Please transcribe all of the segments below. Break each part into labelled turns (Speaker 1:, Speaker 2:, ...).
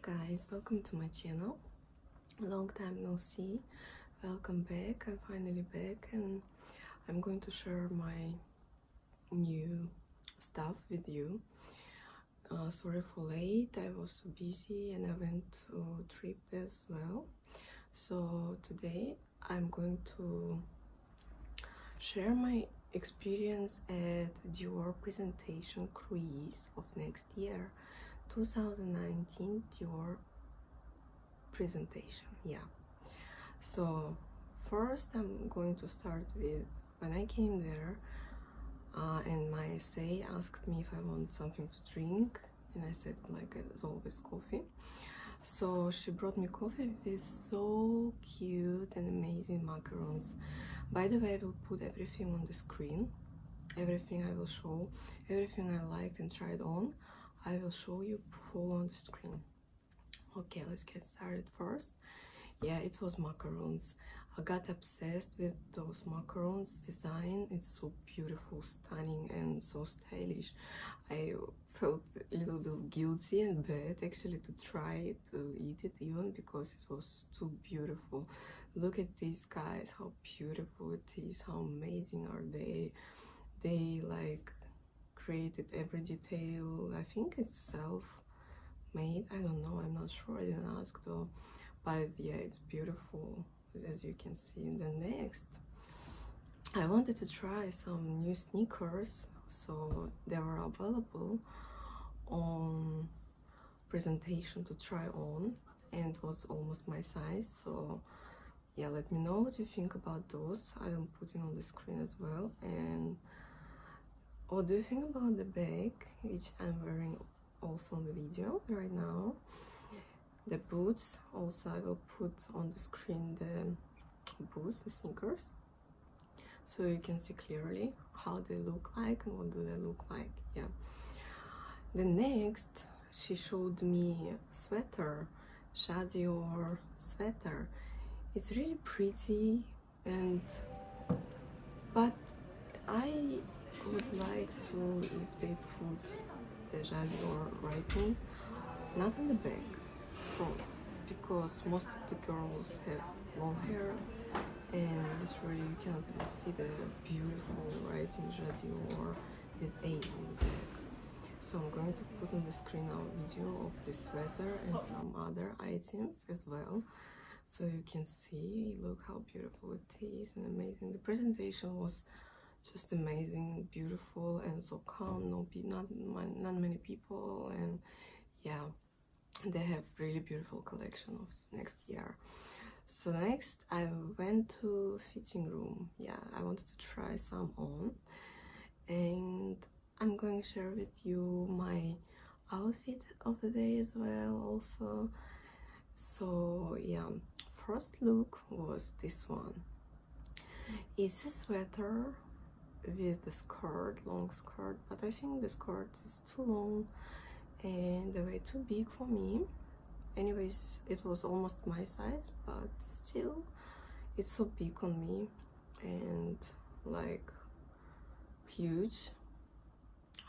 Speaker 1: guys, welcome to my channel. Long time no see. Welcome back. I'm finally back and I'm going to share my new stuff with you. Sorry for late, I was so busy and I went to trip as well. So today I'm going to share my experience at Dior presentation cruise of next year, 2019 Dior presentation. Yeah, so first I'm going to start with when I came there, and my SA asked me if I want something to drink, and I said, like as always, coffee. So she brought me coffee with so cute and amazing macarons. By the way, I will put everything on the screen, everything I will show, everything I liked and tried on, I will show you full on the screen. Okay, let's get started first. Yeah, it was macarons. I got obsessed with those macarons design. It's so beautiful, stunning and so stylish. I felt a little bit guilty and bad actually to try to eat it even because it was too beautiful. Look at these guys, how beautiful it is, how amazing are they. They like created every detail. I think it's self-made, I don't know, I'm not sure, I didn't ask though, but yeah, it's beautiful as you can see. The next, I wanted to try some new sneakers, so they were available on presentation to try on, and it was almost my size. So yeah, let me know what you think about those. I am putting on the screen as well. And what do you think about the bag, which I'm wearing also in the video right now? The boots, also I will put on the screen the boots, the sneakers, so you can see clearly how they look like and what do they look like. Yeah. The next, she showed me sweater, Dior sweater. It's really pretty, and but I would like to, if they put the Dior right me, not on the back, front, because most of the girls have long hair and literally you cannot even see the beautiful writing Dior with 8 on the back. So I'm going to put on the screen our video of this sweater and some other items as well, so you can see. Look how beautiful it is and amazing. The presentation was just amazing, beautiful and so calm. Not many people, and yeah, they have really beautiful collection of next year. So next I went to fitting room. Yeah, I wanted to try some on, and I'm going to share with you my outfit of the day as well also. So yeah, first look was this one. It's a sweater with the skirt, long skirt, but I think the skirt is too long and they were too big for me. Anyways, it was almost my size, but still it's so big on me and like huge.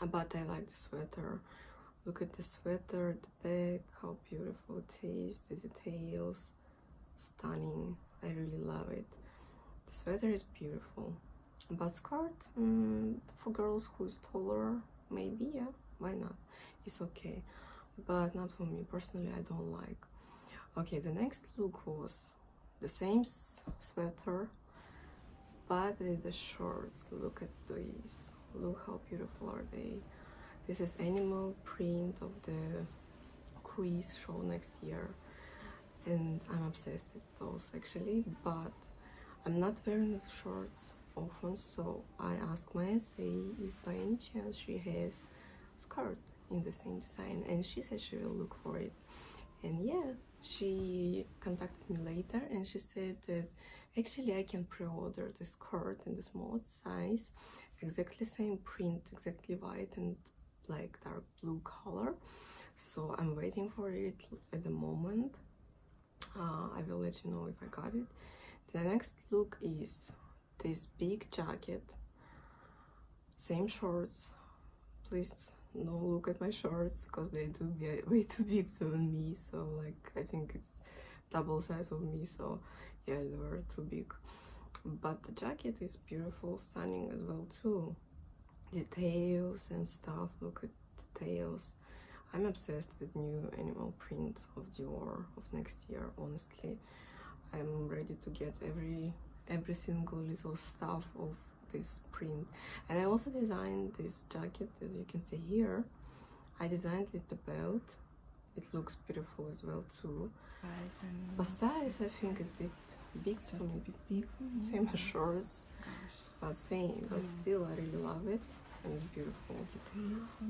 Speaker 1: But I like the sweater. Look at the sweater, the back, how beautiful it is, the details, stunning. I really love it. The sweater is beautiful. But skirt, for girls who's taller, maybe, yeah, why not? It's okay, but not for me personally. I don't like. Okay, the next look was the same sweater but with the shorts. Look at these, look how beautiful are they. This is animal print of the cruise show next year, and I'm obsessed with those actually, but I'm not wearing those shorts often, so I asked my SA if by any chance she has skirt in the same design, and she said she will look for it. And yeah, she contacted me later and she said that actually I can pre-order the skirt in the smallest size, exactly same print, exactly white and like dark blue color. So I'm waiting for it at the moment. I will let you know if I got it. The next look is this big jacket, same shorts. Please no look at my shorts because they do get way too big than me, so like I think it's double size of me, so yeah, they were too big. But the jacket is beautiful, stunning as well too. Details and stuff, look at details. I'm obsessed with new animal print of Dior of next year, honestly. I'm ready to get every single little stuff of this print. And I also designed this jacket, as you can see here. I designed with the belt. It looks beautiful as well too. But size I think is a bit big for me, same as shorts, but still I really love it and it's beautiful.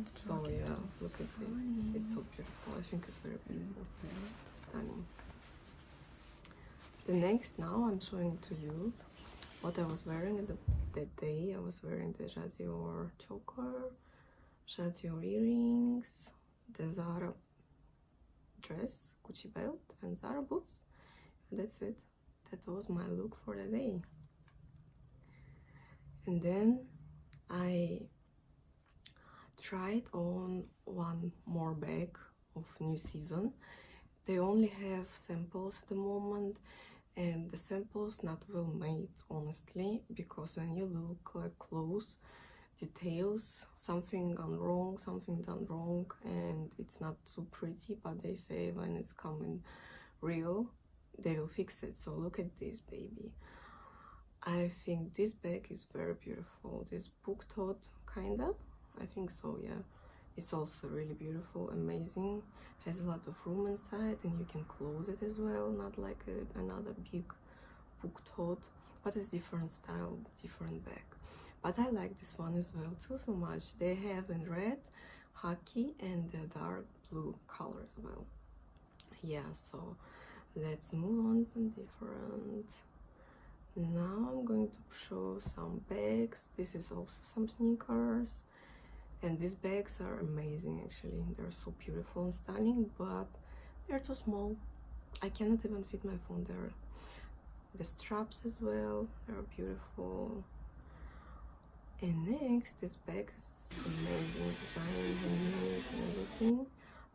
Speaker 1: So yeah, look at this, it's so beautiful. I think it's very beautiful, stunning. The next, now I'm showing to you what I was wearing that day. I was wearing the Dior choker, Dior earrings, the Zara dress, Gucci belt and Zara boots, and that's it. That was my look for the day. And then I tried on one more bag of new season. They only have samples at the moment, and the samples not well made, honestly, because when you look like close details, something done wrong, and it's not too pretty. But they say when it's coming real, they will fix it. So look at this baby. I think this bag is very beautiful. This book tote, kinda, I think so, yeah. It's also really beautiful, amazing, has a lot of room inside, and you can close it as well, not like another big book tote, but it's different style, different bag. But I like this one as well too so much. They have in red, khaki, and the dark blue color as well. Yeah, so let's move on to different. Now I'm going to show some bags. This is also some sneakers, and these bags are amazing actually. They're so beautiful and stunning, but they're too small. I cannot even fit my phone there. The straps as well, they're beautiful. And next, this bag is amazing design, handmade and everything.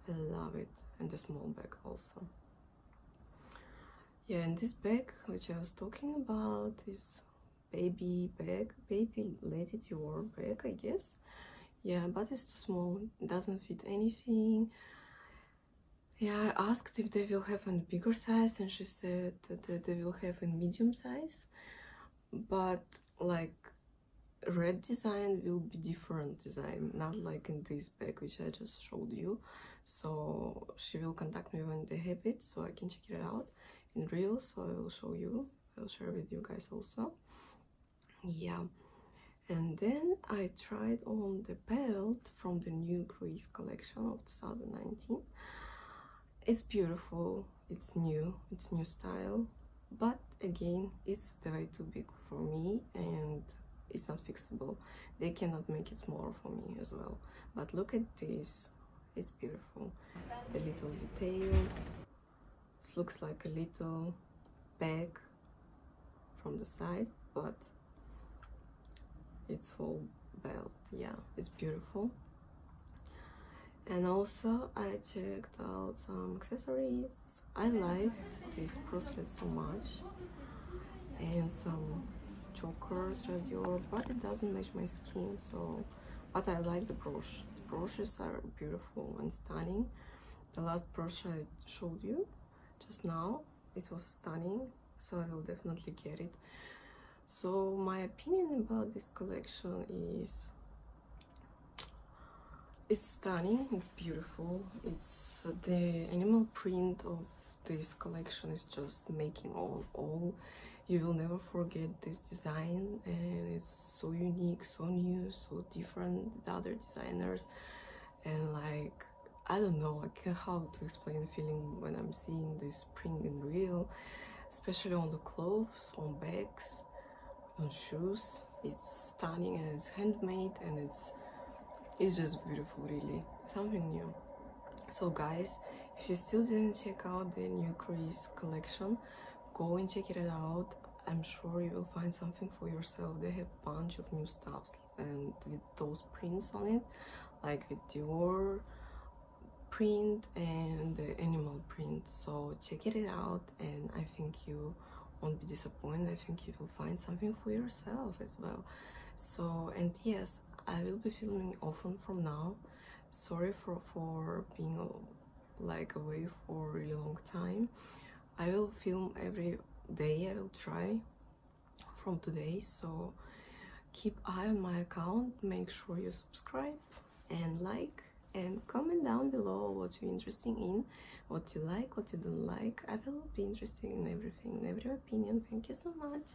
Speaker 1: I love it. And the small bag also. Yeah, and this bag which I was talking about is baby bag, baby Lady Dior bag, I guess. Yeah, but it's too small, it doesn't fit anything. Yeah, I asked if they will have a bigger size, and she said that they will have a medium size, but like red design will be different design, not like in this bag which I just showed you. So she will contact me when they have it, so I can check it out in real. So I will show you, I'll share with you guys also. Yeah, and then I tried on the belt from the new Cruise collection of 2019. It's beautiful, it's new style, but again it's way too big for me and it's not fixable. They cannot make it smaller for me as well. But look at this, it's beautiful. The little details, it looks like a little bag from the side, but it's full belt. Yeah, it's beautiful. And also I checked out some accessories. I liked this bracelet so much, and some chokers, Dior, but it doesn't match my skin. So, but I like the brooch. The brooches are beautiful and stunning. The last brooch I showed you just now, it was stunning, so I will definitely get it. So my opinion about this collection is it's stunning, it's beautiful. It's the animal print of this collection is just making all. You will never forget this design, and it's so unique, so new, so different than other designers. And like, I don't know, I can't how to explain the feeling when I'm seeing this print in real, especially on the clothes, on bags, on shoes. It's stunning and it's handmade, and it's just beautiful, really, something new. So guys, if you still didn't check out the new Cruise collection, go and check it out. I'm sure you will find something for yourself. They have a bunch of new stuffs and with those prints on it, like with Dior print and the animal print. So check it out, and I think you won't be disappointed. I think you will find something for yourself as well. So, and yes, I will be filming often from now. Sorry for being like away for a really long time. I will film every day. I will try from today. So keep eye on my account. Make sure you subscribe and like, and comment down below what you're interested in, what you like, what you don't like. I will be interested in everything, in every opinion. Thank you so much.